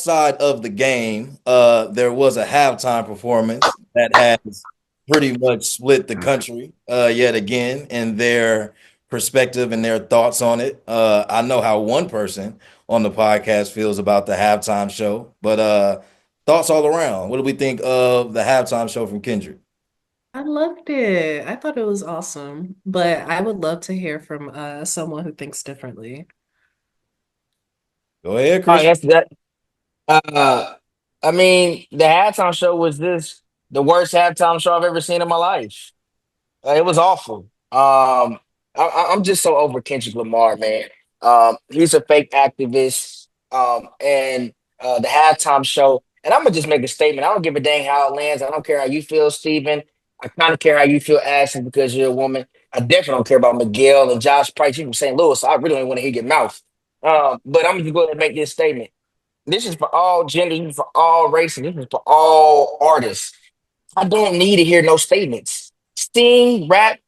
outside of the game, there was a halftime performance that has pretty much split the country yet again in their perspective and their thoughts on it. I know how one person on the podcast feels about the halftime show, but thoughts all around. What do we think of the halftime show from Kendrick? I loved it. I thought it was awesome, but I would love to hear from someone who thinks differently. Go ahead, I Chris. guess that. Uh, I mean, the halftime show was this the worst halftime show I've ever seen in my life. It was awful. I'm just so over Kendrick Lamar, man. He's a fake activist. And the halftime show, and I'm gonna just make a statement. I don't give a dang how it lands. I don't care how you feel, Steven. I kind of care how you feel, Ashley, because you're a woman. I definitely don't care about Miguel and Josh Price. You from St. Louis, so I really don't want to hear your mouth. But I'm just going to make this statement. This is for all genders, this is for all races, this is for all artists. I don't need to hear no statements. Sing, rap,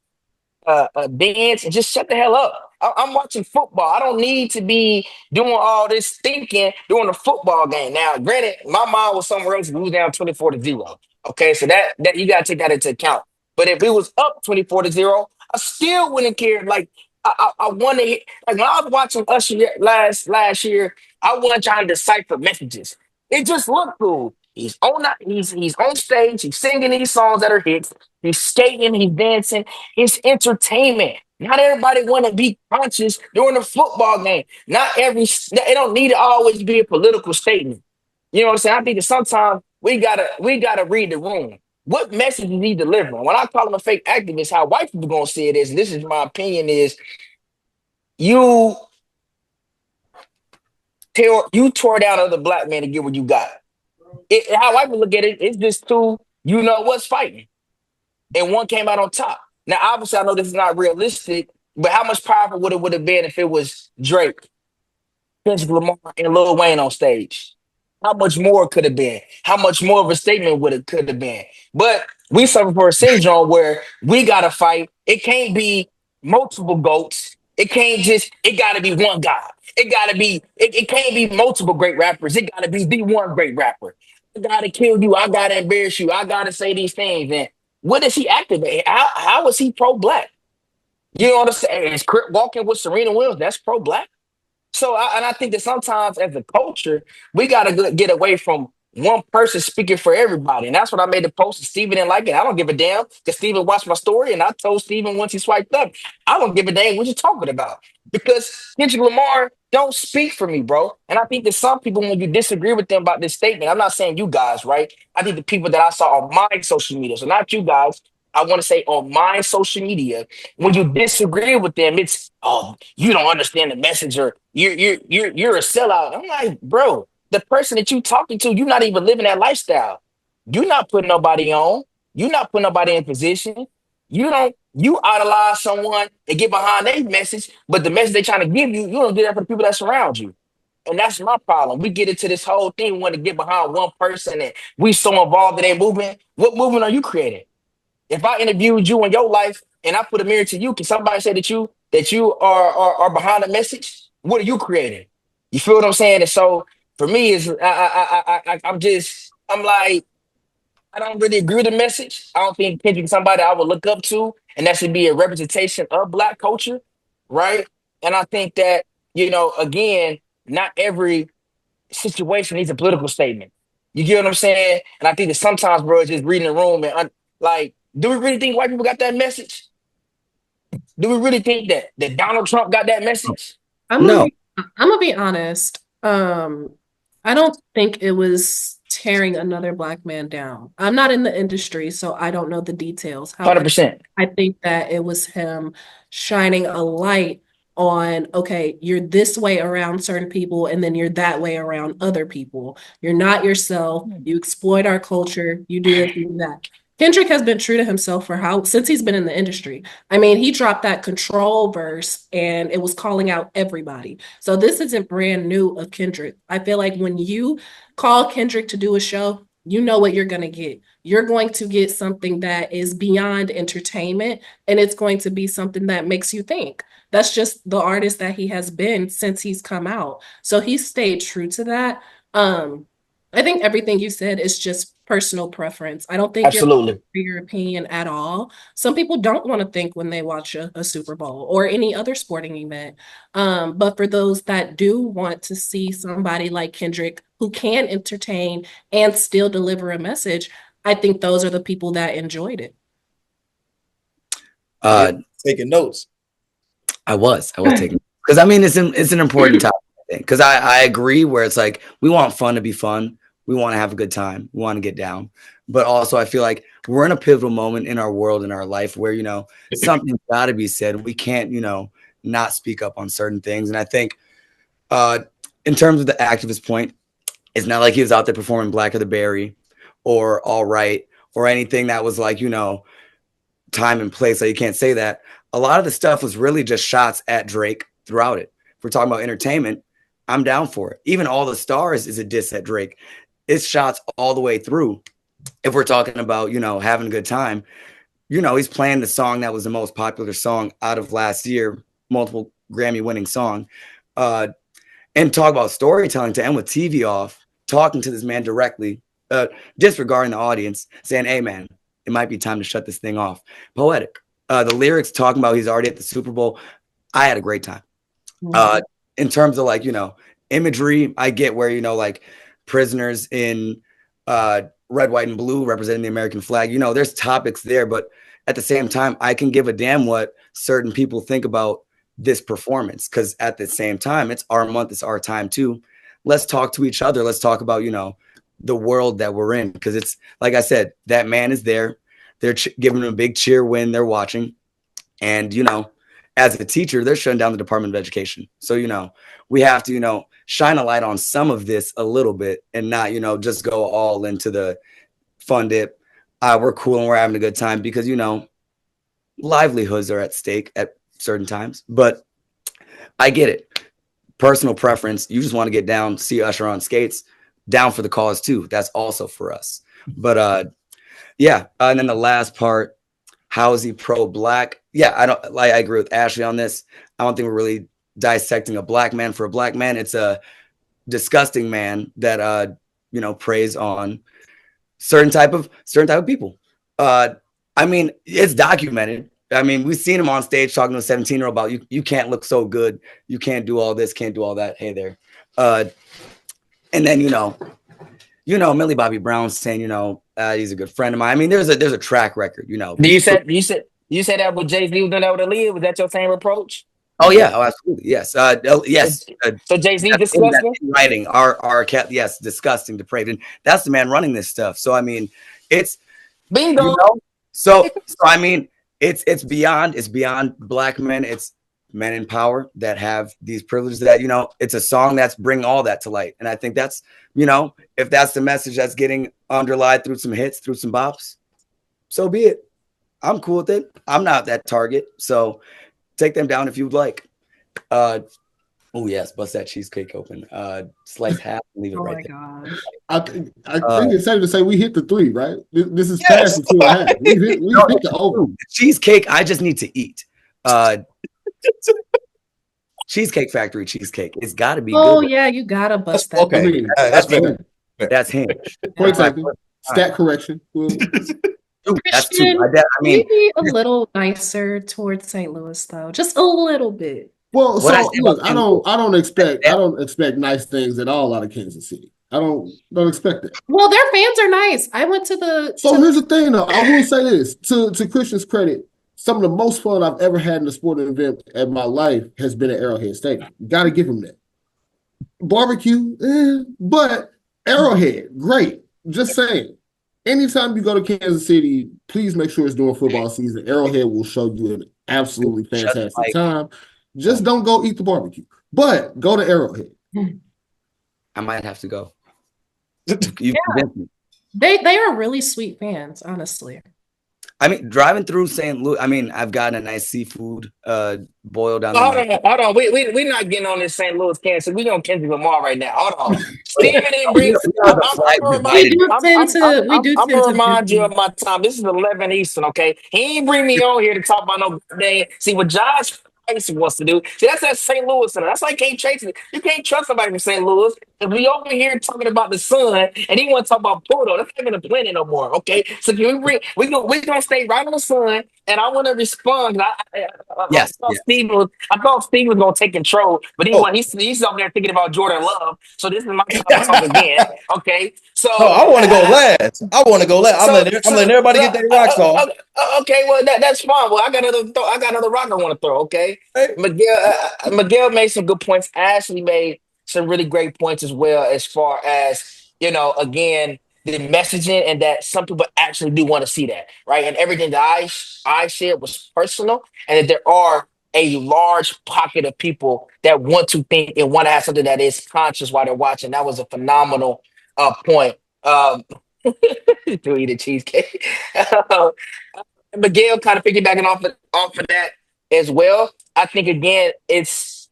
dance, and just shut the hell up. I'm watching football. I don't need to be doing all this thinking during a football game. Now, granted, my mind was somewhere else. We was down 24-0. Okay, so that you gotta take that into account. But if it was up 24-0, I still wouldn't care. Like I want to like when I was watching Usher last year, I wasn't trying to decipher messages. It just looked cool. He's on stage. He's singing these songs that are hits. He's skating. He's dancing. It's entertainment. Not everybody want to be conscious during a football game. Not every. It don't need to always be a political statement. You know what I'm saying? I think that sometimes we gotta read the room. What message is he delivering? When I call him a fake activist, how white people gonna see it is, and this is my opinion, is you you tore down other black men to get what you got. How white people look at it, it's just two, you know what's fighting. And one came out on top. Now, obviously, I know this is not realistic, but how much powerful would have been if it was Drake, Kendrick Lamar, and Lil Wayne on stage? How much more could have been? How much more of a statement would it could have been? But we suffer for a syndrome where we gotta fight. It can't be multiple goats. It can't just. It gotta be one guy. It gotta be. It can't be multiple great rappers. It gotta be the one great rapper. I gotta kill you. I gotta embarrass you. I gotta say these things. And what does he activate? How is he pro black? You know what I'm saying? Is Crip walking with Serena Williams? That's pro black. So, and I think that sometimes as a culture, we got to get away from one person speaking for everybody. And that's what I made the post. Steven didn't like it. I don't give a damn because Steven watched my story. And I told Steven once he swiped up, I don't give a damn what you're talking about because Kendrick Lamar don't speak for me, bro. And I think that some people, when you disagree with them about this statement, I'm not saying you guys, right? I think the people that I saw on my social media, so not you guys, I want to say on my social media, when you disagree with them, it's you don't understand the message or you're a sellout. I'm like, bro, the person that you talking to, you're not even living that lifestyle. You're not putting nobody on. You're not putting nobody in position. You idolize someone and get behind their message, but the message they trying to give you, you don't do that for the people that surround you. And that's my problem. We get into this whole thing, we want to get behind one person and we so involved in their movement. What movement are you creating? If I interviewed you in your life and I put a mirror to you, can somebody say that you are behind the message? What are you creating? You feel what I'm saying? And so for me, is I'm like I don't really agree with the message. I don't think Kendrick is somebody I would look up to, and that should be a representation of Black culture, right? And I think that again, not every situation needs a political statement. You get what I'm saying? And I think that sometimes, bro, it's just reading the room and like, do we really think white people got that message? Do we really think that Donald Trump got that message? I'm gonna No, be I'm gonna be honest. I don't think it was tearing another black man down. I'm not in the industry, so I don't know the details. However, 100%. I think that it was him shining a light on, okay, you're this way around certain people, and then you're that way around other people. You're not yourself. You exploit our culture. You do this, you do that. Kendrick has been true to himself for how since he's been in the industry. I mean, he dropped that control verse and it was calling out everybody. So this isn't brand new of Kendrick. I feel like when you call Kendrick to do a show, you know what you're going to get. You're going to get something that is beyond entertainment and it's going to be something that makes you think. That's just the artist that he has been since he's come out. So he stayed true to that. Um, I think everything you said is just personal preference. I don't think you're Absolutely. for your opinion at all. Some people don't want to think when they watch a Super Bowl or any other sporting event. But for those that do want to see somebody like Kendrick who can entertain and still deliver a message, I think those are the people that enjoyed it. Yeah, Uh, taking notes. I was taking because I mean it's an important topic I think because I agree where it's like we want fun to be fun, we want to have a good time, we want to get down, but also I feel like we're in a pivotal moment in our world in our life where something's got to be said. We can't not speak up on certain things, and I think uh, in terms of the activist point, it's not like he was out there performing Black of the Berry or All Right or anything that was like time and place. Like you can't say that. A lot of the stuff was really just shots at Drake throughout it. If we're talking about entertainment, I'm down for it. Even All the Stars is a diss at Drake. It's shots all the way through. If we're talking about, having a good time, he's playing the song that was the most popular song out of last year, multiple Grammy winning song. And talk about storytelling to end with TV off, talking to this man directly, disregarding the audience, saying, hey, man, it might be time to shut this thing off. Poetic. The lyrics talking about he's already at the Super Bowl. I had a great time. In terms of imagery, I get where, like prisoners in red, white, and blue representing the American flag, there's topics there. But at the same time, I can give a damn what certain people think about this performance. Because at the same time, it's our month, it's our time too. Let's talk to each other. Let's talk about, the world that we're in. Because it's, like I said, that man is there. They're giving him a big cheer when they're watching. And, as a teacher, they're shutting down the Department of Education. So, we have to, shine a light on some of this a little bit and not, just go all into the fun dip. We're cool and we're having a good time because, livelihoods are at stake at certain times. But I get it. Personal preference. You just want to get down, see Usher on skates, down for the cause too. That's also for us. But yeah. And then the last part, how is he pro-Black? Yeah, I agree with Ashley on this. I don't think we're really dissecting a Black man for a Black man. It's a disgusting man that preys on certain type of people. I mean, it's documented. I mean, we've seen him on stage talking to a 17-year-old about you can't look so good, you can't do all this, can't do all that. Hey there. And then Millie Bobby Brown saying, he's a good friend of mine. I mean, there's a track record, Do you said that with Jay-Z was doing that with Aaliyah? Was that your same approach? Oh yeah, oh absolutely, yes, yes. So Jay-Z That's disgusting? in writing, our cat, yes, disgusting, depraved, and that's the man running this stuff. So I mean, it's Bingo. so I mean, it's beyond Black men. It's men in power that have these privileges. That it's a song that's bringing all that to light, and I think that's if that's the message that's getting underlined through some hits, through some bops, so be it. I'm cool with it. I'm not that target, so take them down if you'd like. Oh yes, bust that cheesecake open. Slice half and leave it right there. Gosh. I think it's safe to say we hit the 3, right? This is past the 2.5. We hit the over. Cheesecake, I just need to eat. Cheesecake Factory cheesecake. It's got to be good. Oh yeah, you gotta bust that. Okay, I mean, that's better. That's him. Point taken. Stat correction. That's Christian, two. I mean, maybe a little nicer towards St. Louis though, just a little bit. Well, What so I say look, about I don't expect nice things at all out of Kansas City. I don't expect that. Well, their fans are nice. I went to the. So here's the thing, though. I will say this to Christian's credit. Some of the most fun I've ever had in a sporting event in my life has been at Arrowhead Stadium. Got to give him that. Barbecue, but Arrowhead, great. Just saying. Anytime you go to Kansas City, please make sure it's during football season. Arrowhead will show you an absolutely fantastic time. Just don't go eat the barbecue, but go to Arrowhead. I might have to go. You convinced me. They are really sweet fans, honestly. I mean, driving through St. Louis, I mean, I've gotten a nice seafood boiled down. Hold on. We're not getting on this St. Louis Kansas. We're on Kendrick Lamar right now. Hold on. Steven didn't bring. We do I'm tend gonna to remind you of my time. This is 11 Eastern, okay? He ain't bring me on here to talk about no day. See what Josh Rice wants to do. See, that's that St. Louis center. That's why you can't trace it. You can't trust somebody from St. Louis. If we over here talking about the sun and he want to talk about Pluto, that's not even a planet no more. Okay, so can we we gonna stay right on the sun, and I want to respond. Yes. Yeah. I thought Steve was gonna take control, but Oh, he's over there thinking about Jordan Love. So this is my time to talk again. Okay, no, so I want to go last. I want to go last. I'm letting everybody get their rocks off. okay, well that's fine. Well, I got another rock I want to throw. Okay, Hey, Miguel made some good points. Ashley made some really great points as well, as far as again the messaging and that some people actually do want to see that, right? And everything that I shared was personal, and that there are a large pocket of people that want to think and want to have something that is conscious while they're watching. That was a phenomenal point. To eat a cheesecake. Miguel kind of piggybacking off of that as well. I think again, it's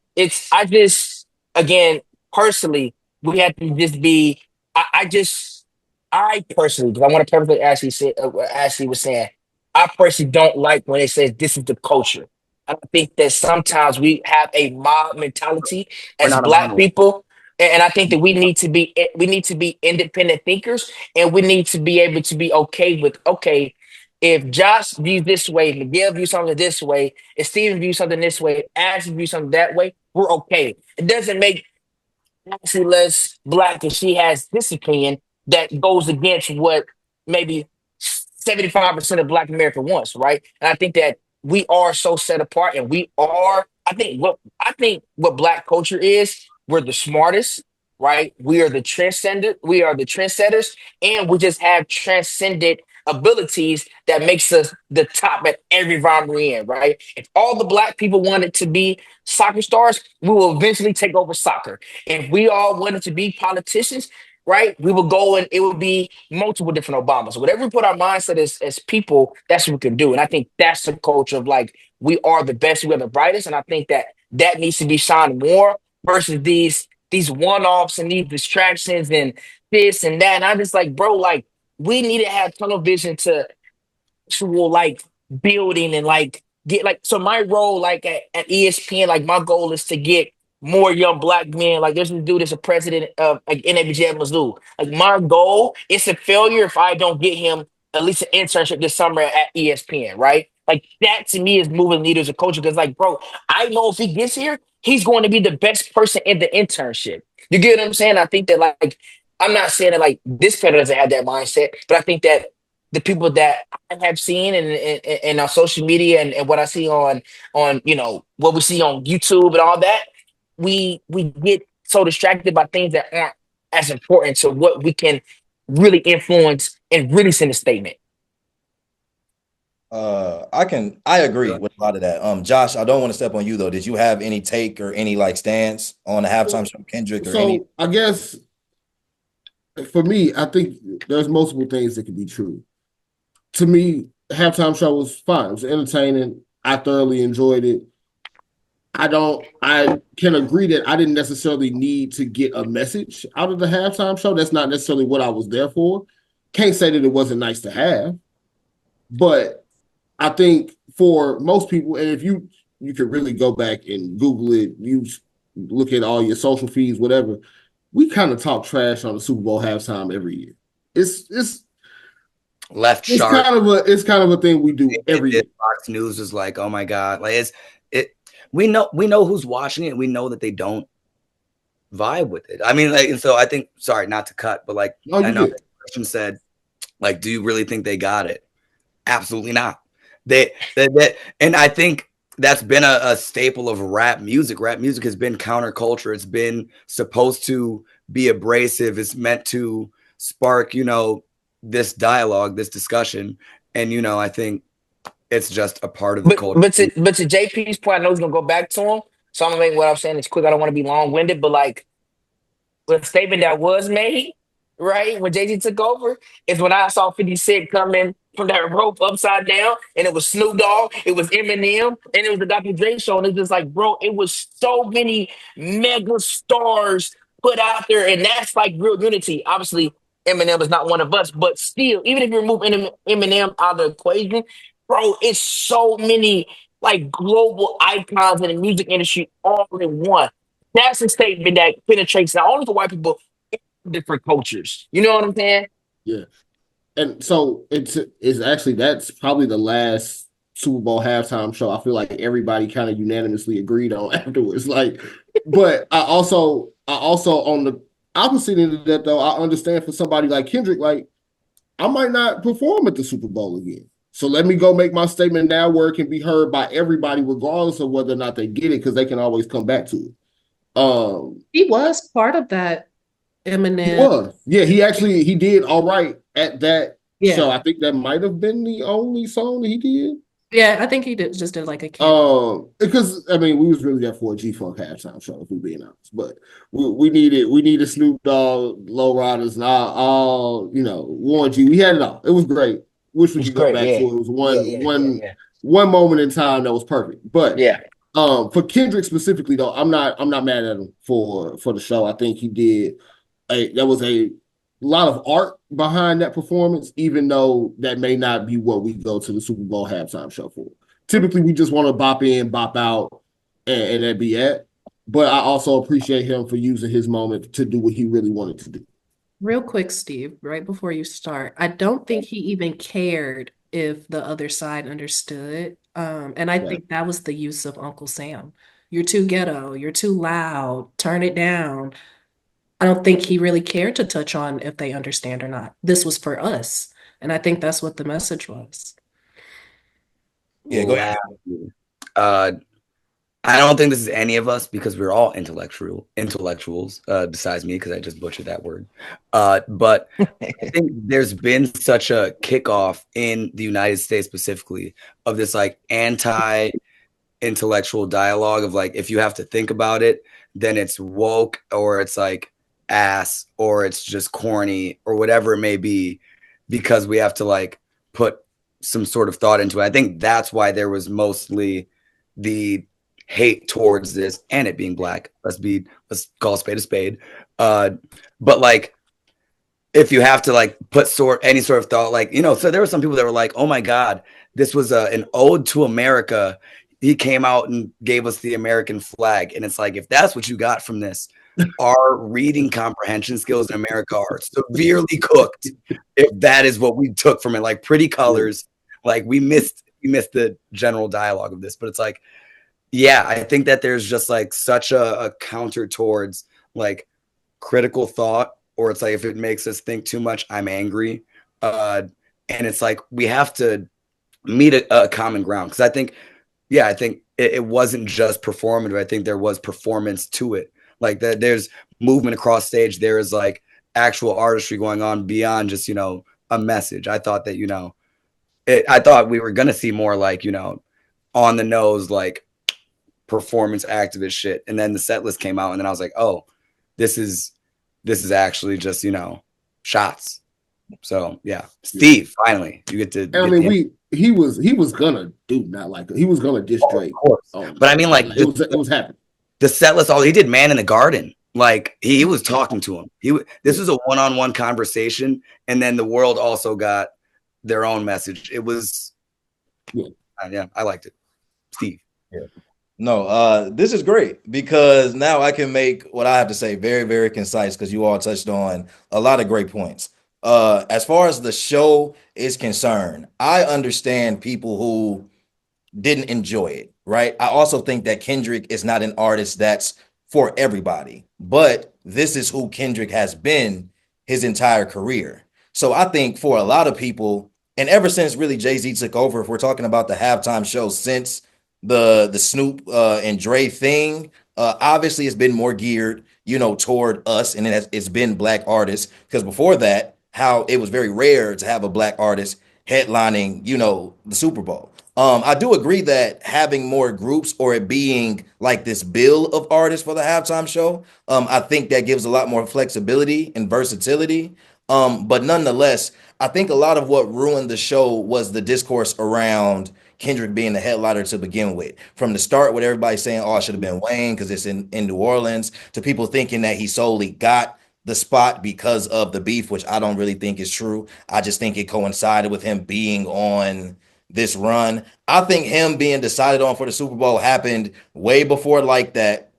I just again personally we have to just be. I personally, because I want to perfectly Ashley said what Ashley was saying. I personally don't like when it says this is the culture. I think that sometimes we have a mob mentality We're as not a Black monolith. people, and I think that we need to be independent thinkers, and we need to be able to be okay with okay. If Josh views this way, if Miguel views something this way, if Steven views something this way, if Ashley views something that way, we're okay. It doesn't make Ashley less Black if she has this opinion that goes against what maybe 75% of Black America wants, right? And I think that we are so set apart, and we are. I think what Black culture is. We're the smartest, right? We are the transcendent. We are the trendsetters, and we just have transcendent abilities that makes us the top at every environment we're in, right? If all the Black people wanted to be soccer stars, we will eventually take over soccer. If we all wanted to be politicians, right, we will go and it will be multiple different Obamas. Whatever we put our mindset as people, that's what we can do. And I think that's the culture of like, we are the best, we are the brightest. And I think that that needs to be shined more versus these one-offs and these distractions and this and that. And I'm just like, bro, like, we need to have tunnel vision to actual like building and like get like so my role like at ESPN, like my goal is to get more young Black men. Like there's this dude that's a president of like NABJ Mizzou. Like my goal is a failure if I don't get him at least an internship this summer at ESPN, right? Like that to me is moving leaders and culture because like bro, I know if he gets here, he's going to be the best person in the internship. You get what I'm saying? I think that like I'm not saying that like this player doesn't have that mindset, but I think that the people that I have seen and on social media and what I see on what we see on YouTube and all that, we get so distracted by things that aren't as important to what we can really influence and really send a statement. I agree with a lot of that. Josh, I don't want to step on you though. Did you have any take or any like stance on the halftime show, Kendrick, or any? So I guess for me, I think there's multiple things that could be true. To me, halftime show was fine. It was entertaining. I thoroughly enjoyed it. I can agree that I didn't necessarily need to get a message out of the halftime show. That's not necessarily what I was there for. Can't say that it wasn't nice to have, but I think for most people, and if you could really go back and Google it, you look at all your social feeds, whatever, we kind of talk trash on the Super Bowl halftime every year. It's Left it's sharp. kind of a thing we do every year. Fox News is like, oh my god, like it. We know who's watching it. We know that they don't vibe with it. I mean, like, and so I think, sorry, not to cut, but like, Oh, I you know did. the question said, like, do you really think they got it? Absolutely not. They and I think that's been a staple of rap music. Rap music has been counterculture. It's been supposed to be abrasive. It's meant to spark, this dialogue, this discussion. And, I think it's just a part of the But culture. but to JP's point, I know he's gonna go back to him. So I'm gonna make what I'm saying is quick. I don't want to be long winded, but like the statement that was made, right, when Jay-Z took over, is when I saw 50 Cent coming from that rope upside down, and it was Snoop Dogg, it was Eminem, and it was the Dr. Dre show. And it's just like, bro, it was so many mega stars put out there, and that's like real unity. Obviously, Eminem is not one of us, but still, even if you remove Eminem out of the equation, bro, it's so many like global icons in the music industry all in one. That's a statement that penetrates not only for white people, different cultures. You know what I'm saying? Yeah. And so it's actually that's probably the last Super Bowl halftime show I feel like everybody kind of unanimously agreed on afterwards. Like, but I also on the opposite end of that though, I understand for somebody like Kendrick, like I might not perform at the Super Bowl again. So let me go make my statement now where it can be heard by everybody, regardless of whether or not they get it, because they can always come back to it. He was part of that He Eminem. was. Yeah, he did all right at that show. Yeah. I think that might have been the only song that he did. Yeah, I think he just did like a cameo. Because I mean, we was really there for a G Funk halftime show, if we're being honest. But we needed Snoop Dogg, Low Riders, and all Warren G. We had it all. It was great. Wish we It's could go great. back Yeah. to it. It was Yeah. one moment in time that was perfect. But Yeah. for Kendrick specifically though, I'm not mad at him for the show. I think he did there was a lot of art behind that performance, even though that may not be what we go to the Super Bowl halftime show for. Typically, we just want to bop in, bop out, and that be it. But I also appreciate him for using his moment to do what he really wanted to do. Real quick, Steve, right before you start, I don't think he even cared if the other side understood. And I Yeah. think that was the use of Uncle Sam. You're too ghetto, you're too loud, turn it down. I don't think he really cared to touch on if they understand or not. This was for us. And I think that's what the message was. Yeah, go ahead. Uh, I don't think this is any of us because we're all intellectuals, besides me because I just butchered that word. But I think there's been such a kickoff in the United States specifically of this like anti-intellectual dialogue of like if you have to think about it, then it's woke or it's like ass or it's just corny or whatever it may be because we have to like put some sort of thought into it. I think that's why there was mostly the hate towards this and it being black. Let's call a spade a spade. But like if you have to like put any sort of thought, like, so there were some people that were like, oh my God, this was an ode to America. He came out and gave us the American flag. And it's like, if that's what you got from this, our reading comprehension skills in America are severely cooked. If that is what we took from it, like pretty colors, like we missed the general dialogue of this, but it's like, yeah, I think that there's just like such a counter towards like critical thought, or it's like if it makes us think too much, I'm angry. And it's like we have to meet a common ground because I think it wasn't just performative. I think there was performance to it. Like that, there's movement across stage. There is like actual artistry going on beyond just a message. I thought that I thought we were gonna see more like on the nose like performance activist shit, and then the set list came out, and then I was like, oh, this is actually just shots. So yeah, Steve, finally you get to. I mean, he was gonna do not like he was gonna diss Drake, but I mean, like it was happening. The set list, all he did, Man in the Garden. Like he was talking to him. This was a one-on-one conversation, and then the world also got their own message. It was, yeah, I liked it. Steve. Yeah. No, this is great because now I can make what I have to say very, very concise because you all touched on a lot of great points. As far as the show is concerned, I understand people who didn't enjoy it, right? I also think that Kendrick is not an artist that's for everybody, but this is who Kendrick has been his entire career. So I think for a lot of people, and ever since really Jay-Z took over, if we're talking about the halftime show since the Snoop and Dre thing, obviously it's been more geared, toward us, and it's been black artists, because before that, how it was very rare to have a black artist headlining, the Super Bowl. I do agree that having more groups or it being like this bill of artists for the halftime show, I think that gives a lot more flexibility and versatility. But nonetheless, I think a lot of what ruined the show was the discourse around Kendrick being the headliner to begin with. From the start, with everybody saying, oh, it should have been Wayne because it's in New Orleans, to people thinking that he solely got the spot because of the beef, which I don't really think is true. I just think it coincided with him being on this run. I think him being decided on for the Super Bowl happened way before like that.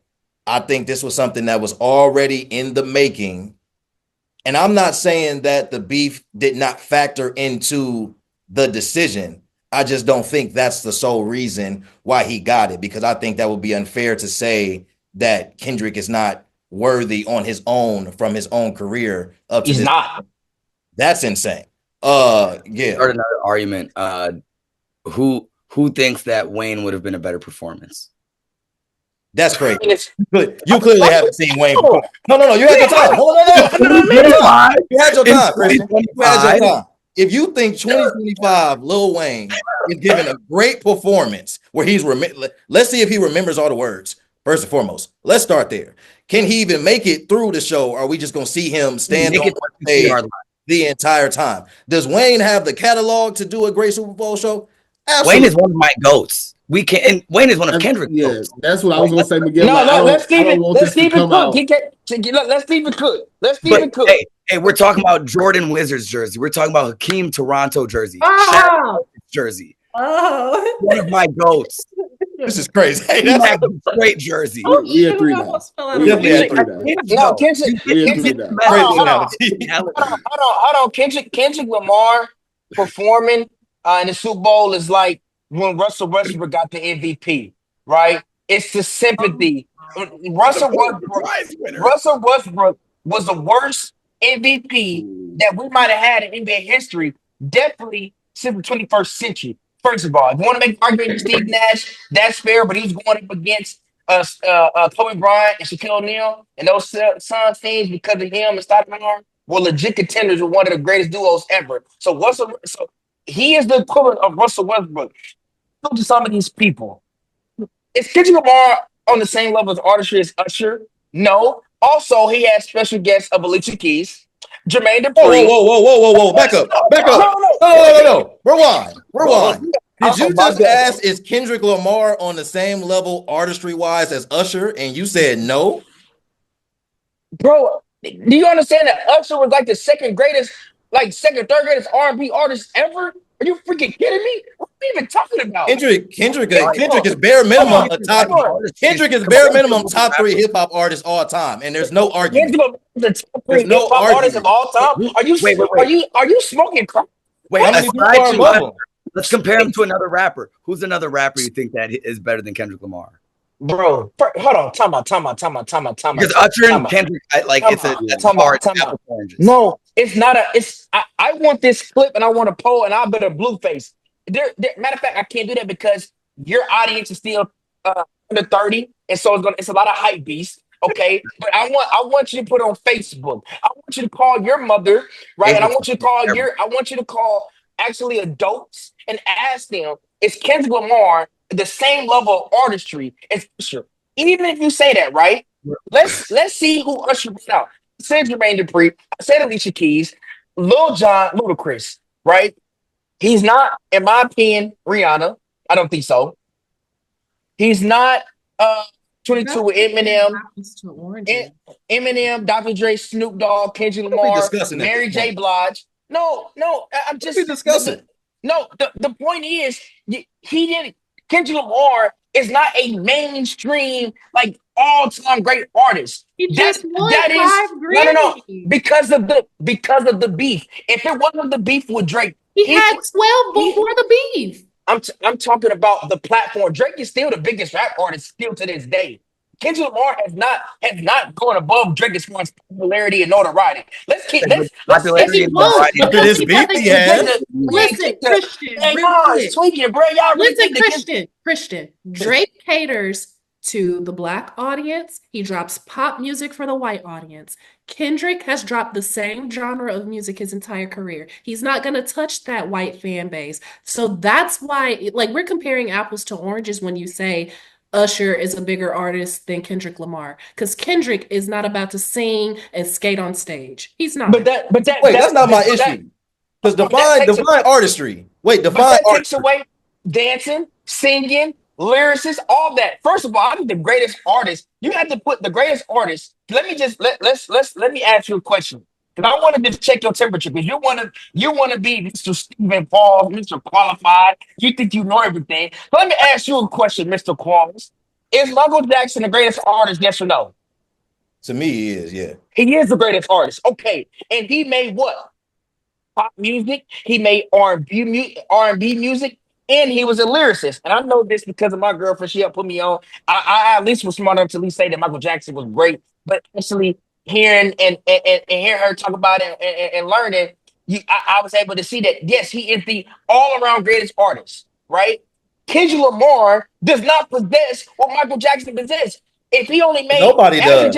I think this was something that was already in the making. And I'm not saying that the beef did not factor into the decision. I just don't think that's the sole reason why he got it, because I think that would be unfair to say that Kendrick is not worthy on his own from his own career up to He's this. not. That's insane. Yeah. Start another argument. Who thinks that Wayne would have been a better performance? That's I crazy. mean, it's You clearly haven't seen Wayne perform. No. You had your time. No. You had your time, Christian. You had your time. If you think 2025 Lil Wayne is giving a great performance where let's see if he remembers all the words. First and foremost, let's start there. Can he even make it through the show? Or are we just going to see him stand on stage the entire time? Does Wayne have the catalog to do a great Super Bowl show? Absolutely. Wayne is one of my goats. And Wayne is one of Kendrick's goats. That's what I was going to say, Miguel. Let's Stephen Cook. Let's Stephen Cook. Let's Stephen Cook. Hey, we're talking about Jordan Wizards jersey. We're talking about Hakeem Toronto jersey. Jersey. Oh. One of my goats. This is crazy. Hey, that's a great jersey. We had 3 now. No, hold on. Kendrick Lamar performing in the Super Bowl is like when Russell Westbrook got the MVP, right? It's the sympathy. Russell Westbrook was the worst MVP that we might have had in NBA history, definitely since the 21st century. First of all, if you want to make an argument with Steve Nash, that's fair, but he's going up against Kobe Bryant and Shaquille O'Neal and those Suns teams because of him and Stoudemire were legit contenders with one of the greatest duos ever. So he is the equivalent of Russell Westbrook. Look to some of these people. Is Kendrick Lamar on the same level of artistry as Usher? No. Also, he has special guests of Alicia Keys, Jermaine Dupri. Whoa. Back up. No. Rewind. Did you just ask, is Kendrick Lamar on the same level artistry-wise as Usher? And you said no? Bro, do you understand that Usher was like the second, third greatest R&B artist ever? Are you freaking kidding me? What are we even talking about? Kendrick is bare minimum a top. Kendrick is bare minimum top 3 hip hop artists all time, and there's no argument. Kendrick is the top 3 hip hop artists of all time. Are you smoking crack? Wait, how many people are above him? Let's compare him to another rapper. Who's another rapper you think that is better than Kendrick Lamar? Bro, hold on. Time out. Because Usher and Kendrick, it's hard. No, it's not I want this clip and I want a poll and I bet a blue face. Matter of fact, I can't do that because your audience is still under 30, and so it's a lot of hype beasts. Okay, but I want you to put on Facebook. I want you to call your mother, right? And I want you to call actually adults and ask them, is Kendrick Lamar the same level of artistry as Usher? Even if you say that, right? Let's see who Usher put out. I said Jermaine Dupri. I said Alicia Keys. Lil Jon, Ludacris, right? He's not, in my opinion, Rihanna. I don't think so. He's not 22 with Eminem. Eminem, Dr. Dre, Snoop Dogg, Kendrick Lamar, Mary J. Blige. No, I'm just discussing. No, the point is, Kendrick Lamar is not a mainstream, like all-time great artist. He just won 5 Grammys. No, because of the beef. If it wasn't the beef with Drake, he had 12 before the beef. I'm talking about the platform. Drake is still the biggest rap artist still to this day. Kendrick Lamar has not gone above Drake as far as popularity and notoriety. Popularity and notoriety. After this beef he has. Listen, Christian. Drake caters to the Black audience. He drops pop music for the white audience. Kendrick has dropped the same genre of music his entire career. He's not going to touch that white fan base. So that's why, like, we're comparing apples to oranges when you say Usher is a bigger artist than Kendrick Lamar, because Kendrick is not about to sing and skate on stage. He's not. That's not my issue. Because define artistry. Define artistry. Takes away dancing, singing, lyricists, all that. First of all, I think the greatest artist. You have to put the greatest artist. Let me ask you a question. Because I want to just check your temperature. Because you want to be Mr. Stephen Paul, Mr. Qualified. You think you know everything. So let me ask you a question, Mr. Qualls. Is Michael Jackson the greatest artist? Yes or no? To me, he is, yeah. He is the greatest artist. Okay, and he made what? Pop music. He made R&B music, and he was a lyricist. And I know this because of my girlfriend. She helped put me on. I at least was smart enough to at least say that Michael Jackson was great. But actually hearing and hearing her talk about it and learning, I was able to see that yes, he is the all around greatest artist. Right? Kendrick Lamar does not possess what Michael Jackson possessed. If he only made, Nobody does.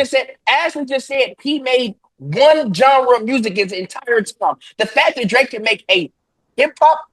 as we just said, he made one genre of music his entire time. The fact that Drake can make a hip hop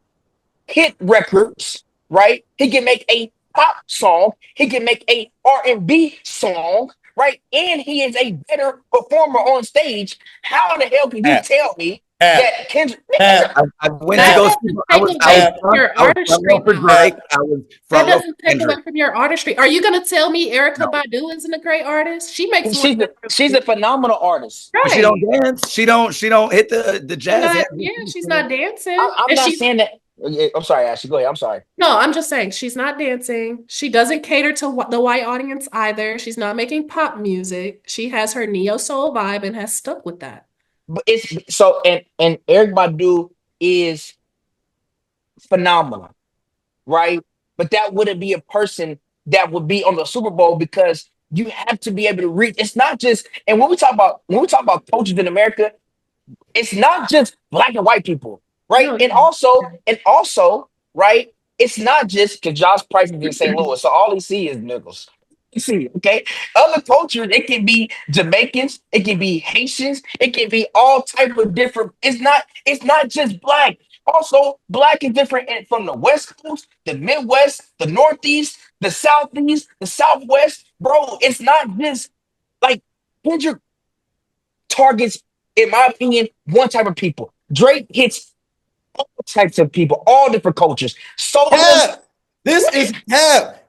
hit records, right? He can make a pop song. He can make a R&B song, right? And he is a better performer on stage. How in the hell can you Cap, tell me cap, that Kendrick? cap, I went to That go cap, see. doesn't I take was. away I was cap, from your front. I was front row artistry, for though. Drake. I was That front row for doesn't take away Kendrick. from your artistry. Are you gonna tell me Erica No, Badu isn't a great artist? She makes more She's a phenomenal artist. but she don't right. dance. She don't hit the She's jazz not, hands. yeah, she's not dancing. I'm And not she's saying that. I'm sorry, Ashley. Go ahead. I'm sorry. no, I'm just saying she's not dancing. She doesn't cater to the white audience either. She's not making pop music. She has her neo soul vibe and has stuck with that. But it's so and Eric Badu is phenomenal, right? But that wouldn't be a person that would be on the Super Bowl because you have to be able to reach. It's not just and when we talk about cultures in America, it's not just black and white people, right? No, And also, right? It's not just because Josh Price is in St. Louis, so all he see is niggles. You see, okay? Other cultures, it can be Jamaicans, it can be Haitians, it can be all type of different. It's not just black. Also, black is different from the West Coast, the Midwest, the Northeast, the Southeast, the Southwest. Bro, it's not just like Kendrick targets, in my opinion, one type of people. Drake hits all types of people, all different cultures. Southern, cap. This is cap.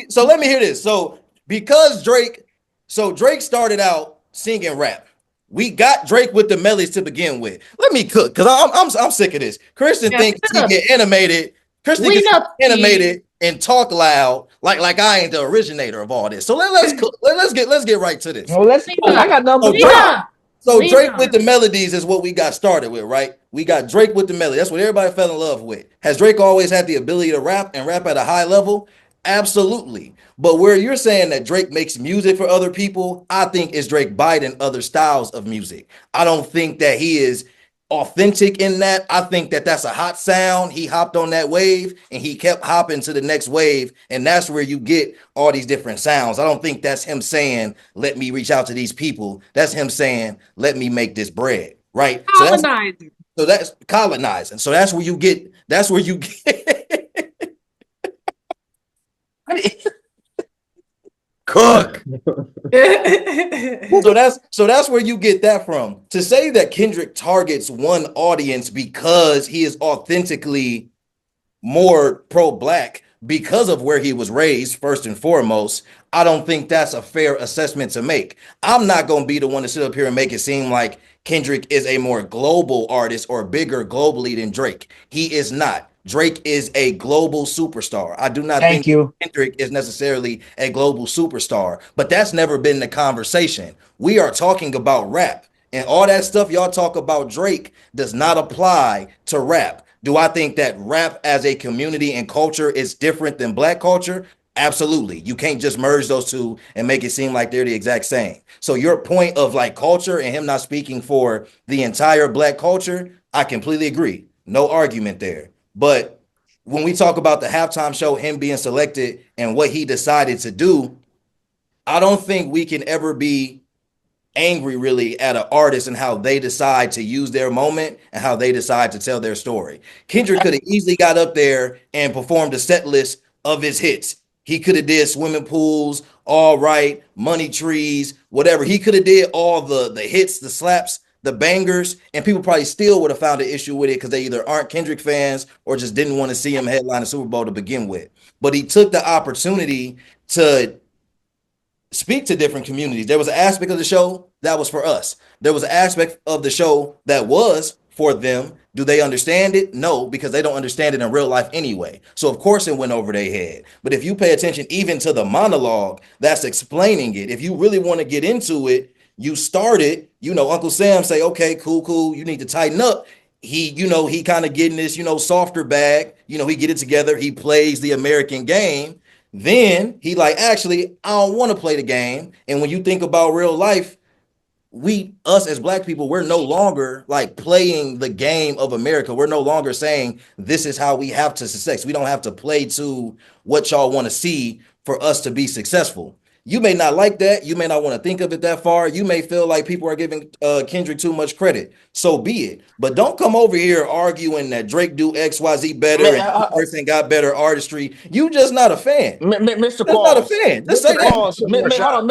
So let me hear this. So Drake started out singing rap. We got Drake with the melodies to begin with. Let me cook because I'm sick of this. Christian yeah, thinks he get animated. Christian we gets know animated and talk loud like I ain't the originator of all this. So let's cook. Let's get right to this. well, let's. I got So numbers. Drake, Lena, so Drake Lena. with the melodies is what we got started with, right? We got Drake with the melody. That's what everybody fell in love with. Has Drake always had the ability to rap and rap at a high level? Absolutely. But where you're saying that Drake makes music for other people, I think is Drake biting other styles of music. I don't think that he is authentic in that. I think that that's a hot sound. He hopped on that wave and he kept hopping to the next wave. And that's where you get all these different sounds. I don't think that's him saying, let me reach out to these people. That's him saying, let me make this bread. Right. Colonizer. So that's colonizing. So that's where you get Cook. so that's where you get that from. To say that Kendrick targets one audience because he is authentically more pro-black because of where he was raised, first and foremost, I don't think that's a fair assessment to make. I'm not going to be the one to sit up here and make it seem like Kendrick is a more global artist or bigger globally than Drake. He is not. Drake is a global superstar. I do not Thank think you. Kendrick is necessarily a global superstar, but that's never been the conversation. We are talking about rap, and all that stuff y'all talk about Drake does not apply to rap. Do I think that rap as a community and culture is different than black culture? Absolutely. You can't just merge those two and make it seem like they're the exact same. So your point of like culture and him not speaking for the entire black culture, I completely agree. No argument there. But when we talk about the halftime show, him being selected and what he decided to do, I don't think we can ever be angry really at an artist and how they decide to use their moment and how they decide to tell their story. Kendrick could have easily got up there and performed a set list of his hits. He could have did swimming pools, all right, money trees, whatever. He could have did all the hits, the slaps, the bangers, and people probably still would have found an issue with it because they either aren't Kendrick fans or just didn't want to see him headline the Super Bowl to begin with. But he took the opportunity to speak to different communities. There was an aspect of the show that was for us. There was an aspect of the show that was for them. Do they understand it? No, because they don't understand it in real life anyway. So of course it went over their head. But if you pay attention even to the monologue that's explaining it, if you really want to get into it, you start it, Uncle Sam say, okay, cool, you need to tighten up. He kind of getting this, softer bag, he get it together, he plays the American game. Then he like, actually, I don't want to play the game. And when you think about real life, us as black people, we're no longer like playing the game of America. We're no longer saying this is how we have to success. We don't have to play to what y'all want to see for us to be successful. You may not like that. You may not want to think of it that far. You may feel like people are giving Kendrick too much credit. So be it. But don't come over here arguing that Drake do XYZ better Man, and this person got better artistry. You just not a fan. Mr. Just not a Calls, fan. Just say Mr. that. Calls, hold on,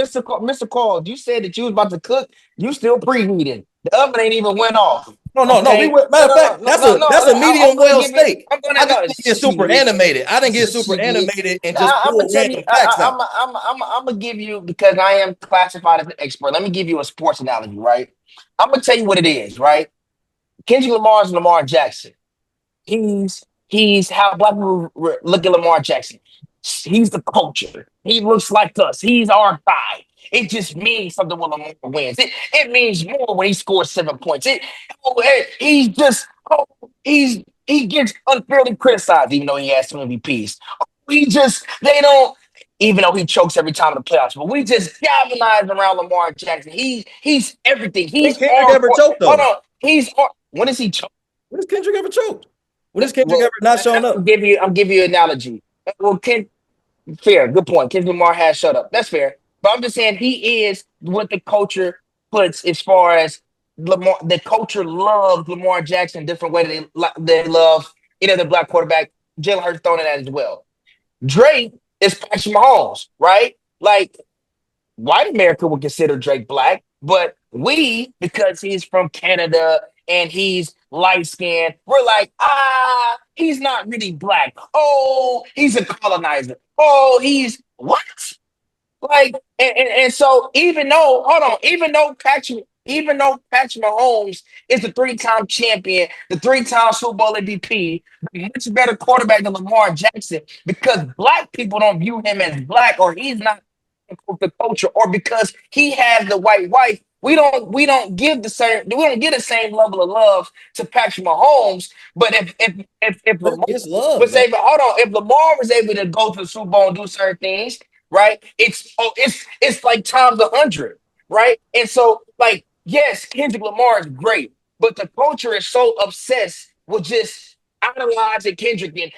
Mr. Calls. You said that you was about to cook. You still preheating. The oven ain't even went off. No. Okay. Matter of fact, that's a medium well steak. I'm gonna I just didn't get super animated. I didn't get super animated and just I'm gonna pull tell you. random facts out. I'm gonna give you, because I am classified as an expert. Let me give you a sports analogy, right? I'm gonna tell you what it is, right? Kendrick Lamar is Lamar Jackson. He's how black people look at Lamar Jackson. He's the culture. He looks like us. He's our guy. It just means something when Lamar wins. It means more when he scores 7 points. He's just he gets unfairly criticized, even though he has two MVPs. They don't, even though he chokes every time in the playoffs. But we just galvanize around Lamar Jackson. He's everything. When He's Kendrick ever hardcore. choked Hold though? on. He's hard. When is he choke? When has Kendrick ever choked? When has Kendrick Well, ever not shown I'm up? give you an analogy. Well, fair, good point. Kendrick Lamar has shut up. That's fair. But I'm just saying he is what the culture puts as far as Lamar. The culture loves Lamar Jackson different way than they love any other black quarterback. Jalen Hurts throwing it at as well. Drake is Patrick Mahomes, right? Like, white America would consider Drake black, but we, because he's from Canada and he's light skinned, we're like, he's not really black. Oh, he's a colonizer. Oh, he's what? Like, and so even though Patrick Mahomes is the three-time champion, the three-time Super Bowl MVP, much better quarterback than Lamar Jackson, because black people don't view him as black, or he's not the culture, or because he has the white wife. We don't get the same level of love to Patrick Mahomes. But if But Lamar it's love was though. able, hold on, if Lamar was able to go to the Super Bowl and do certain things, right? It's like times 100, right? And so, like, yes, Kendrick Lamar is great, but the culture is so obsessed with just idolizing Kendrick and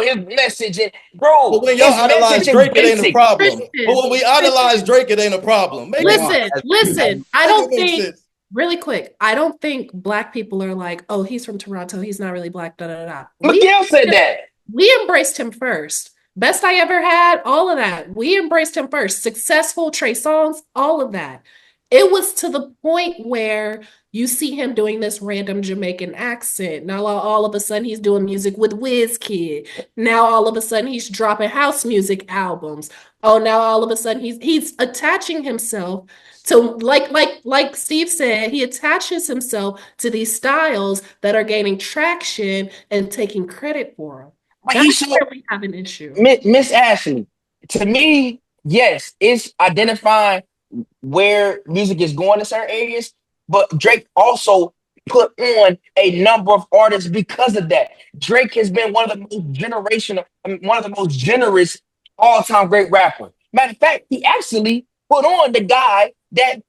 his message, and But bro, when y'all his idolize message is Drake, it ain't a basic. problem. But when we idolize Christian, Drake, it ain't a problem. Make it listen, make I it don't make think, sense. really quick, I don't think black people are like, oh, he's from Toronto, he's not really black, da da da. Miguel said that. We embraced him first. Best I ever had, all of that. We embraced him first. Successful, Trey Songz, all of that. It was to the point where you see him doing this random Jamaican accent. Now all of a sudden he's doing music with Wizkid. Now all of a sudden he's dropping house music albums. Oh, now all of a sudden he's attaching himself to, like Steve said, he attaches himself to these styles that are gaining traction and taking credit for them. But That's he showed where we have an issue. Miss Ashley. To me, yes, it's identifying where music is going in certain areas, but Drake also put on a number of artists because of that. Drake has been one of the most one of the most generous all-time great rapper. Matter of fact, he actually put on the guy that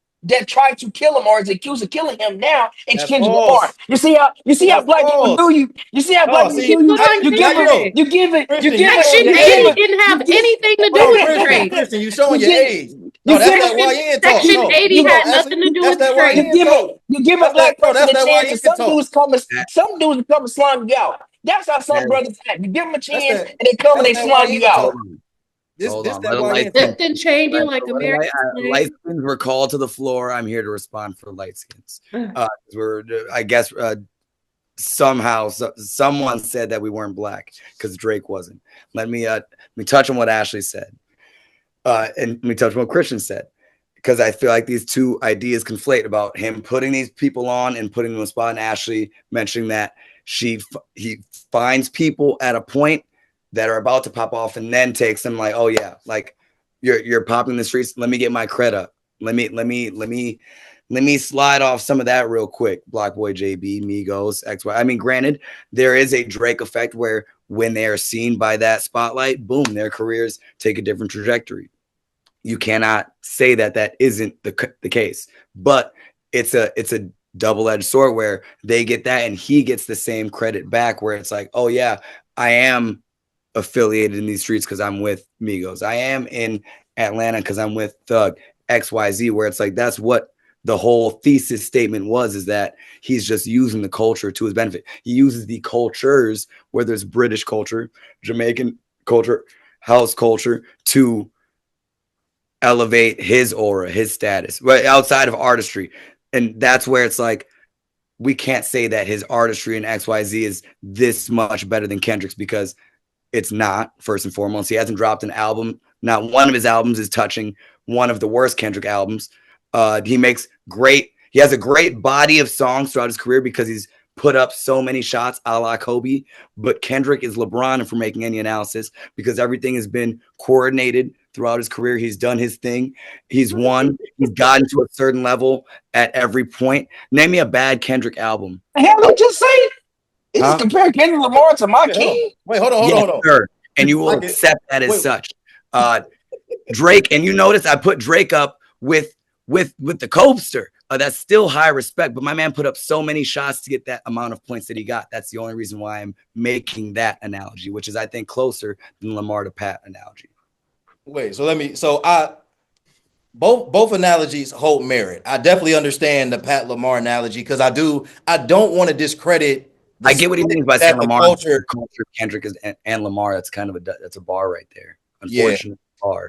tried to kill him or is accused of killing him now. It's That's Kendrick Lamar. false. You see how That's black people false. do you. You see how black Oh, people see, do you. Put on You give Kendrick. it. You give it. You Christian, give you it. showing Section You your give 80 it. age. didn't have You give. anything to Hold do on, with Christian, Drake. Christian, you showing You your give. age. You No, that's give that it. YN talk. Section No, 80 You had go. Ashley, nothing to do that's with that Drake. You YN give talk. it. You give a black That's person a that chance, and YN talk. some dudes come and slum you out. That's how some brothers act. You give them a That's chance, that and they come and that's they that slum you YN out. talk. Hold on. This Hold this on. that Let a light YN skin. talk. Nothing changed you Let, like let a light, American light Slave. skins were called to the floor. I'm here to respond for light skins. We're, I guess, somehow someone said that we weren't black because Drake wasn't. Let me touch on what Ashley said. And let me touch on what Christian said, because I feel like these two ideas conflate about him putting these people on and putting them in a spot, and Ashley mentioning that he finds people at a point that are about to pop off and then takes them like, oh yeah, like you're popping the streets. Let me get my cred up. Let me slide off some of that real quick. Block Boy JB, Migos, XY. I mean, granted, there is a Drake effect where when they are seen by that spotlight, boom, their careers take a different trajectory. You cannot say that that isn't the case, but it's a double-edged sword where they get that and he gets the same credit back, where it's like, oh yeah, I am affiliated in these streets because I'm with Migos. I am in Atlanta because I'm with Thug XYZ, where it's like that's what the whole thesis statement was, is that he's just using the culture to his benefit. He uses the cultures, whether it's British culture, Jamaican culture, house culture, to elevate his aura, his status, right outside of artistry. And that's where it's like, we can't say that his artistry in XYZ is this much better than Kendrick's, because it's not. First and foremost, he hasn't dropped an album. Not one of his albums is touching one of the worst Kendrick albums. He has a great body of songs throughout his career because he's put up so many shots a la Kobe. But Kendrick is LeBron, if we're making any analysis, because everything has been coordinated throughout his career. He's done his thing. He's won. He's gotten to a certain level at every point. Name me a bad Kendrick album. The hell did just say? He just Huh? compared Kendrick Lamar to my Wait, king. hold on, Yes, hold on. sir. And you will Like it. accept that as Wait. such. Drake, and you notice I put Drake up with the Cobster. That's still high respect, but my man put up so many shots to get that amount of points that he got. That's the only reason why I'm making that analogy, which is, I think, closer than Lamar to Pat analogy. Wait, both analogies hold merit. I definitely understand the Pat Lamar analogy because I don't want to discredit I get what he means by saying the Lamar, culture. Kendrick is, and Lamar. That's kind of that's a bar right there. Yeah. Unfortunate bar.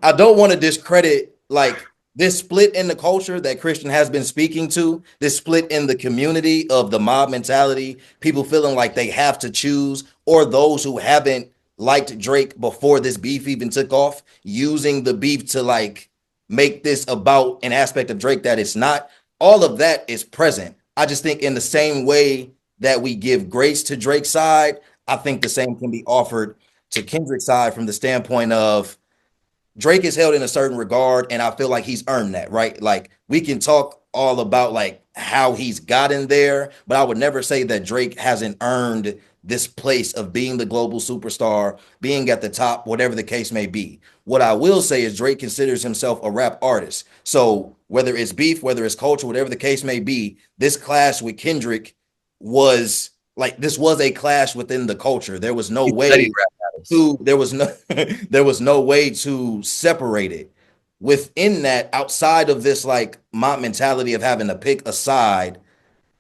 I don't want to discredit like this split in the culture that Christian has been speaking to, this split in the community of the mob mentality, people feeling like they have to choose, or those who haven't liked Drake before this beef even took off, using the beef to like make this about an aspect of Drake that it's not. All of that is present. I just think in the same way that we give grace to Drake's side, I think the same can be offered to Kendrick's side from the standpoint of Drake is held in a certain regard, and I feel like he's earned that, right? Like we can talk all about like how he's gotten there, but I would never say that Drake hasn't earned this place of being the global superstar, being at the top, whatever the case may be. What I will say is Drake considers himself a rap artist. So whether it's beef, whether it's culture, whatever the case may be, this clash with Kendrick was like this was a clash within the culture. There was no way there was no way to separate it. Within that, outside of this like mob mentality of having to pick a side,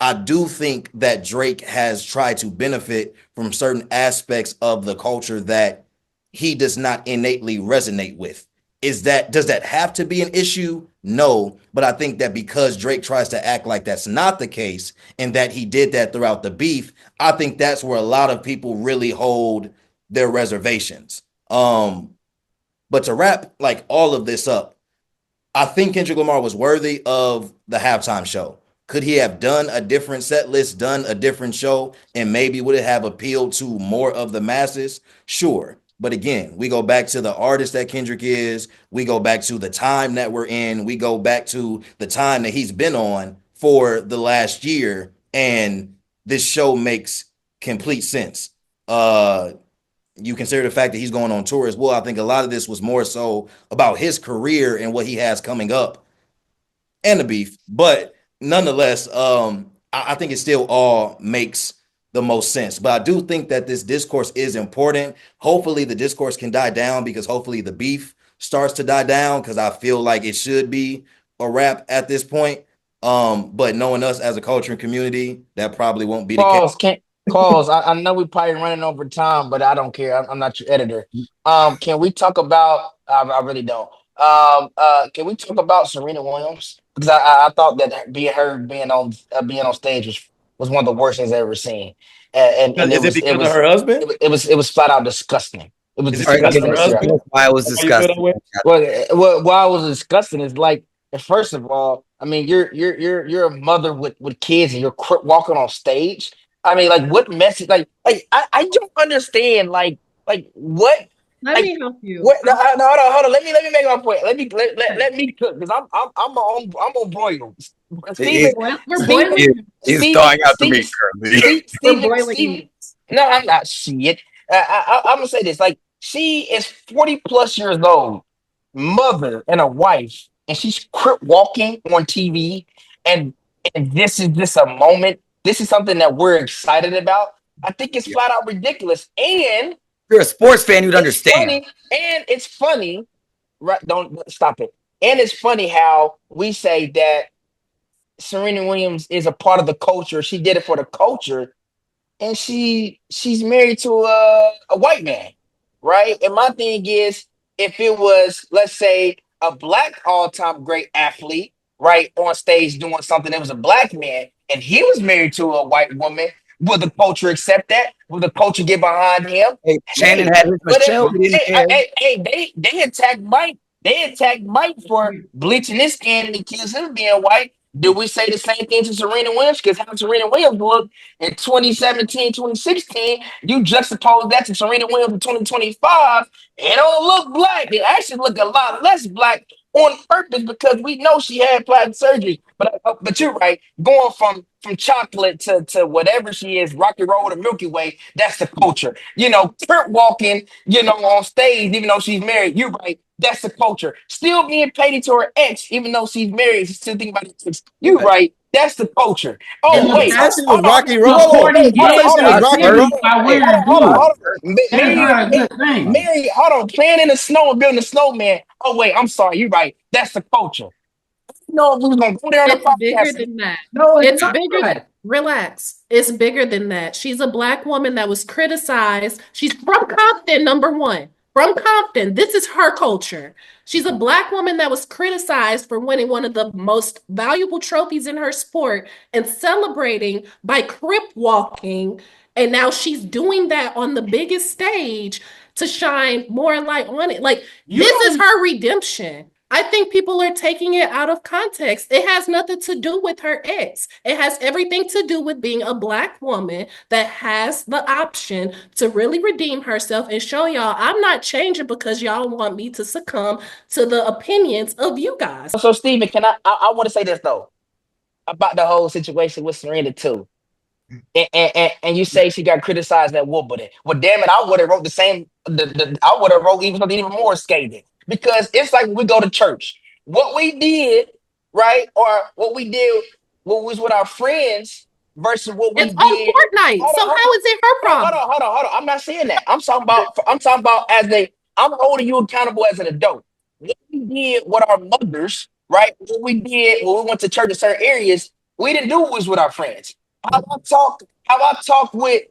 I do think that Drake has tried to benefit from certain aspects of the culture that he does not innately resonate with. Does that have to be an issue? No, but I think that because Drake tries to act like that's not the case and that he did that throughout the beef, I think that's where a lot of people really hold their reservations. But to wrap like all of this up, I think Kendrick Lamar was worthy of the halftime show. Could he have done a different set list, done a different show, and maybe would it have appealed to more of the masses? Sure. But again, we go back to the artist that Kendrick is. We go back to the time that we're in. We go back to the time that he's been on for the last year. And this show makes complete sense. You consider the fact that he's going on tour as well. I think a lot of this was more so about his career and what he has coming up and the beef. But nonetheless, I think it still all makes the most sense. But I do think that this discourse is important. Hopefully the discourse can die down because hopefully the beef starts to die down because I feel like it should be a wrap at this point. But knowing us as a culture and community, that probably won't be the case. I know we're probably running over time, but I don't care. I'm not your editor. Can we talk about? I really don't. Can we talk about Serena Williams? Because I thought that being on stage was one of the worst things I've ever seen, and Is it it was because of her husband? it was flat out disgusting. It was Is it disgusting disgusting to for see us, her. man? Why it was Why you feel that disgusting. way? What I was disgusting is like, first of all, I mean, you're a mother with kids and you're walking on stage. I mean, like, what message? I don't understand. What? Let Like, me help you. what? No, no, hold on. Let me make my point. Let me cook because I'm on broil. Stephen, We're Stephen, boiling. He's Stephen, thawing out the Stephen, meat currently. We're Stephen, boiling Stephen. meat. No, I'm not shit. I'm gonna say this. Like, she is 40 plus years old, mother and a wife, and she's crip walking on TV. And this is just a moment. This is something that we're excited about. I think it's Yeah. flat out ridiculous. And If you're a sports fan, you'd it's understand. funny. And it's funny. Right? Don't stop it. And it's funny how we say that Serena Williams is a part of the culture. She did it for the culture, and she's married to a white man, right? And my thing is, if it was, let's say, a black all-time great athlete, right, on stage doing something that was a black man, and he was married to a white woman, would the culture accept that? Would the culture get behind him? Hey, Shannon Hey, had his but Michelle. He didn't care. they attacked Mike. They attacked Mike for bleaching his skin and accused him of being white. Do we say the same thing to Serena Williams? Because how Serena Williams looked in 2017, 2016, you juxtapose that to Serena Williams in 2025, it don't look black. It actually look a lot less black on purpose because we know she had plastic surgery. But you're right. Going from chocolate to whatever she is, Rocky Road or Milky Way, that's the culture. Trip walking, on stage, even though she's married. You're right. That's the culture. Still being paid to her ex, even though she's married, she's still thinking about it. You're right. That's the culture. You Oh, you wait. said she was Hold on. Rocky Road. Hey, Supporting hold on, gay You hold said on. it was That's Rocky very Road. activities Hey, by hey, wearing hold on, jewelry. hold on. That's not a good thing. Mary, hold on. Playing in the snow and building a snowman. Oh, wait, I'm sorry. You're right. That's the culture. No, we was gonna go there on the It's bigger podcast. than that. No, it's It's bigger not. than, relax. It's bigger than that. She's a black woman that was criticized. She's from Compton, number one. From Compton. This is her culture. She's a black woman that was criticized for winning one of the most valuable trophies in her sport and celebrating by crip walking. And now she's doing that on the biggest stage to shine more light on it. Like, this is her redemption. I think people are taking it out of context. It has nothing to do with her ex. It has everything to do with being a black woman that has the option to really redeem herself and show y'all I'm not changing because y'all want me to succumb to the opinions of you guys. So, Steven, I want to say this though about the whole situation with Serena too. And you say she got criticized at Wimbledon. Well, damn it, I would have wrote the same. I would have wrote even more scathing because it's like when we go to church. What we did, right, or what was with our friends versus what we It's on did. Fortnite. Hold So on, hold how is it her on, hold on, problem? hold on, hold on. I'm not saying that. I'm talking about as a. I'm holding you accountable as an adult. What we did with our mothers, right? What we did when we went to church in certain areas, we didn't do it was with our friends. How I talk with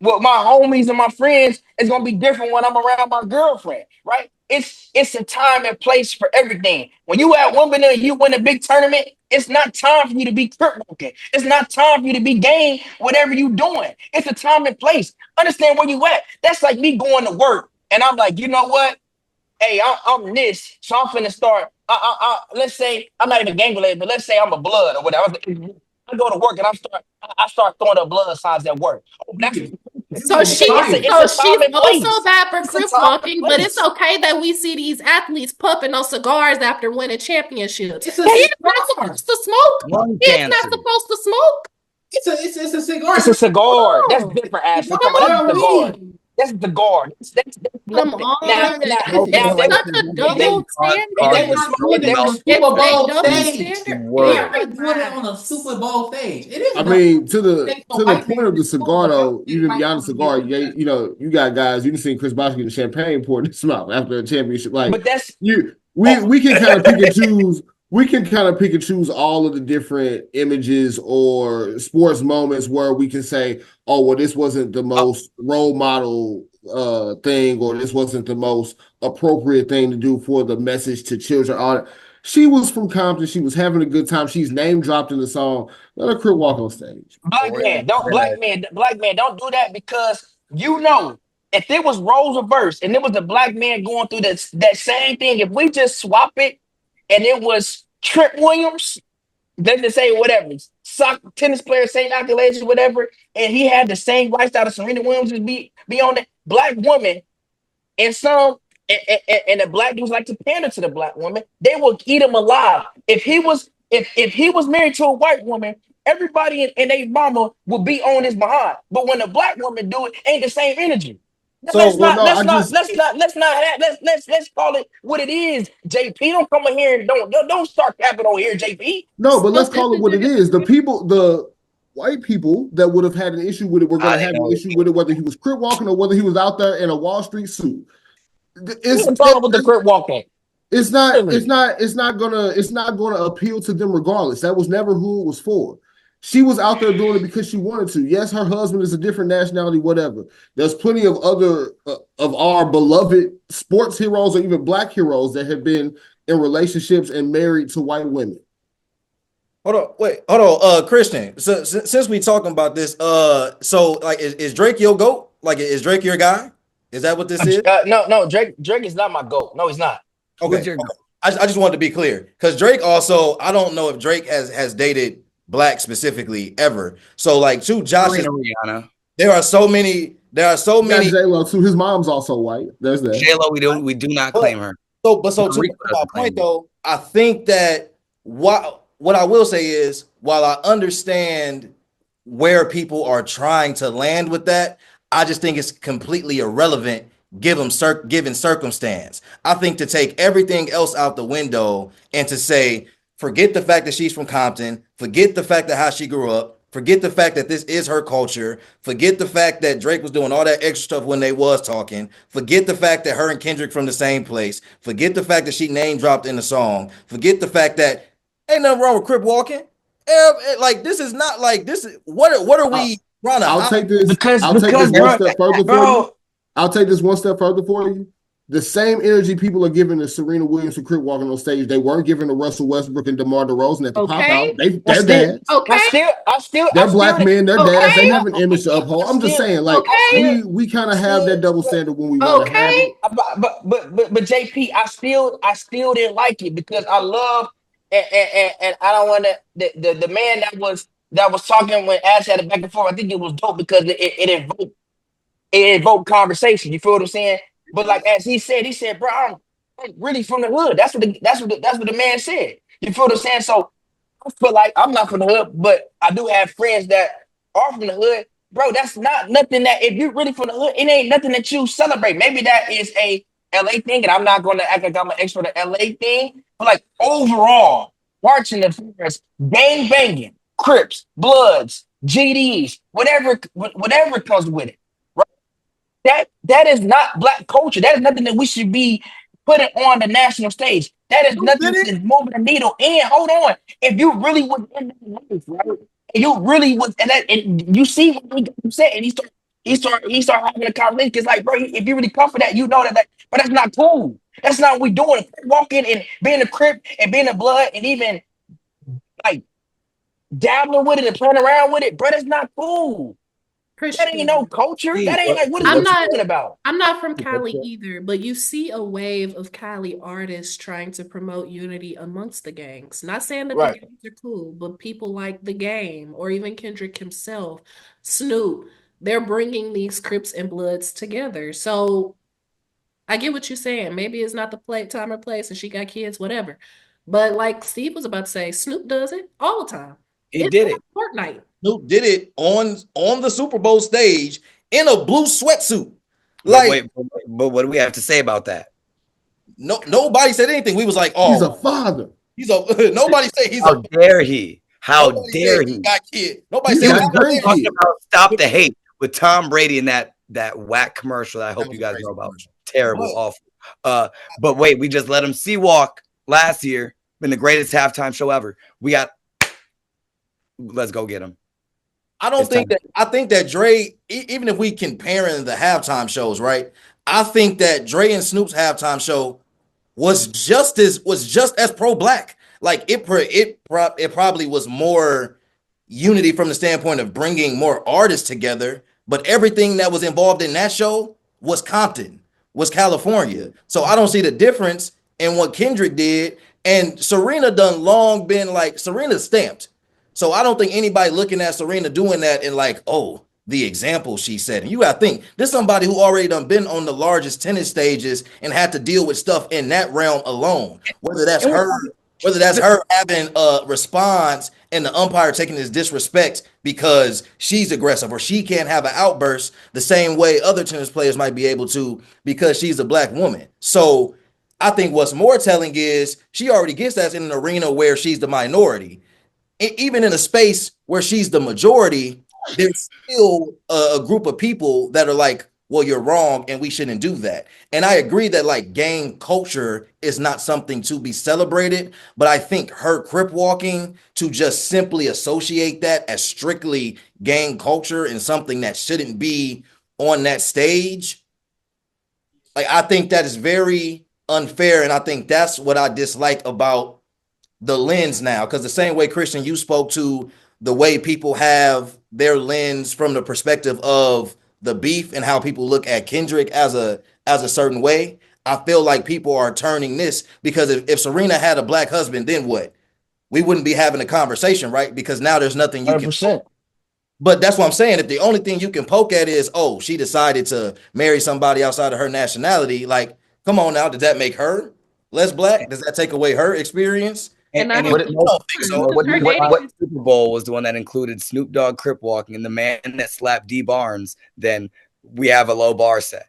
my homies and my friends is gonna be different when I'm around my girlfriend, right? It's a time and place for everything. When you at Wimbledon and you win a big tournament, it's not time for you to be crip walking. It's not time for you to be gay, whatever you doing. It's a time and place. Understand where you at. That's like me going to work and I'm like, you know what? Hey, I'm this, so I'm finna start. Let's say I'm not even gang related, but let's say I'm a blood or whatever. I go to work and I start throwing up blood signs at work. Oh, that's So it's a, it's a, it's so a time she's and also place. bad for It's a crip time and walking, but it's place. okay that we see these athletes puffing on cigars after winning championships. It's a He's not cigar. supposed to smoke. Lung He's not cancer. supposed to smoke. It's a cigar. It's a cigar. That's Oh, different, It's Ashley. not Come on, that's a cigar. weed. That's the guard. That's come nothing. Now, on. now, Smoking now, It's they such would a if they double if they They're would standard. not if doing they it on would a It's Super a Bowl double stage. standard. They're Word. not doing it on a Super Bowl stage. It is I not. mean, to the Take no to the white man point of to the school, cigar but though, don't even white beyond the people cigar, to get you got guys. You done seen Chris Bosh getting champagne poured in his mouth after a championship. Like but that's you, oh we can kind of pick and choose. We can kind of pick and choose all of the different images or sports moments where we can say, "Oh, well, this wasn't the most role model thing, or this wasn't the most appropriate thing to do for the message to children." On she was from Compton. She was having a good time. She's name dropped in the song. Let her quit walk on stage. black man, don't black man don't do that because you know. if it was roles reversed and it was a black man going through that same thing, if we just swap it and it was Trent Williams, let's just say whatever, tennis player, same accolades, whatever, and he had the same lifestyle that Serena Williams would be on, that black woman and some and the black dudes like to pander to the black woman, they will eat him alive. If he was married to a white woman, everybody in their mama would be on his behind. But when a black woman do it, ain't the same energy. So, Let's well, not no, let's I not just let's not let's not have, let's call it what it is. JP, don't come in here and don't start capping on here, JP. no, but let's call it what it is. The white people that would have had an issue with it were going to have an issue with it, whether he was crip walking or whether he was out there in a Wall Street suit. What's the problem with the crip walking? It's not gonna appeal to them regardless. That was never who it was for. She was out there doing it because she wanted to. Yes, her husband is a different nationality, whatever. There's plenty of other of our beloved sports heroes or even black heroes that have been in relationships and married to white women. Hold on, Christian. So since we talking about this, so like, is Drake your GOAT? Like, is Drake your guy? Is that what this is? No, Drake is not my GOAT. No, he's not. Okay. I just wanted to be clear because Drake also, I don't know if Drake has dated black specifically ever. So like to Josh's, Rihanna. there are so many. J-Lo too. His mom's also white. There's that. J-Lo, we do not claim her. So to my point though, I think that what I will say is, while I understand where people are trying to land with that, I just think it's completely irrelevant given circumstance. I think to take everything else out the window and to say, forget the fact that she's from Compton, forget the fact that how she grew up, forget the fact that this is her culture, forget the fact that Drake was doing all that extra stuff when they was talking, forget the fact that her and Kendrick from the same place, forget the fact that she name dropped in the song, forget the fact that ain't nothing wrong with crip walking. Like, this is not like this. What are we trying to? I'll take this one step further for you. I'll take this one step further for you. The same energy people are giving to Serena Williams and crip walking on stage, they weren't giving to Russell Westbrook and DeMar DeRozan at the pop out. They're dads. Okay. They're black men. They're dads. They have an image to uphold. I'm just saying, like, we kind of have that double standard when we want to have it. But JP, I still didn't like it because I love and I don't want to the man that was talking when Ash had it back and forth. I think it was dope because it invoked conversation. You feel what I'm saying? But like as he said, bro, I'm really from the hood. That's what the man said. You feel what I'm saying? So I feel like I'm not from the hood, but I do have friends that are from the hood. Bro, that's not nothing that if you're really from the hood, it ain't nothing that you celebrate. Maybe that is a LA thing, and I'm not going to act like I'm an expert at LA thing. But like overall, marching the fingers, gang banging, Crips, Bloods, GDs, whatever comes with it. That is not black culture. That is nothing that we should be putting on the national stage. That is nothing that is moving the needle. And hold on, if you really was in that life, right? And you really was, and you see what he got upset, and he start having a conversation. It's like, bro, if you really come for that, you know that, but that's not cool. That's not what we doing. Walking and being a Crip and being a Blood and even like dabbling with it and playing around with it, bro, that's not cool. Christian. That ain't no culture. That ain't like what is talking about. I'm not from Cali either, but you see a wave of Cali artists trying to promote unity amongst the gangs. Not saying that the gangs are cool, but people like The Game or even Kendrick himself, Snoop, they're bringing these Crips and Bloods together. So I get what you're saying. Maybe it's not the time or place, and she got kids, whatever. But like Steve was about to say, Snoop does it all the time. He did it. Fortnite. Snoop did it on the Super Bowl stage in a blue sweatsuit. Like, but what do we have to say about that? Nobody said anything. We was like, oh, he's a father. Nobody said he's. How dare he? How dare he? Got kid. Nobody said talking about Stop the Hate with Tom Brady and that whack commercial that I hope you guys know about. Terrible, awful. But wait, we just let him walk last year. Been the greatest halftime show ever. Let's go get him. I think that Dre, even if we compare the halftime shows, right? I think that Dre and Snoop's halftime show was just as pro-black. Like it probably was more unity from the standpoint of bringing more artists together. But everything that was involved in that show was Compton, was California. So I don't see the difference in what Kendrick did. And Serena done long been like Serena stamped. So I don't think anybody looking at Serena doing that and like, oh, the example she said. And you gotta think, this is somebody who already done been on the largest tennis stages and had to deal with stuff in that realm alone. Whether that's her having a response and the umpire taking this disrespect because she's aggressive or she can't have an outburst the same way other tennis players might be able to because she's a black woman. So I think what's more telling is she already gets that in an arena where she's the minority. Even in a space where she's the majority, there's still a group of people that are like, well, you're wrong and we shouldn't do that. And I agree that like gang culture is not something to be celebrated, but I think her crip walking to just simply associate that as strictly gang culture and something that shouldn't be on that stage, like I think that is very unfair. And I think that's what I dislike about the lens now, because the same way, Christian, you spoke to the way people have their lens from the perspective of the beef and how people look at Kendrick as a certain way. I feel like people are turning this because if Serena had a black husband, then what? We wouldn't be having a conversation, right? Because now there's nothing you can. 100%. But that's what I'm saying. If the only thing you can poke at is, oh, she decided to marry somebody outside of her nationality, like, come on now, does that make her less black? Does that take away her experience? And I And don't it- think so. what her dating Super Bowl was the one that included Snoop Dogg crip walking and the man that slapped D Barnes, then we have a low bar set.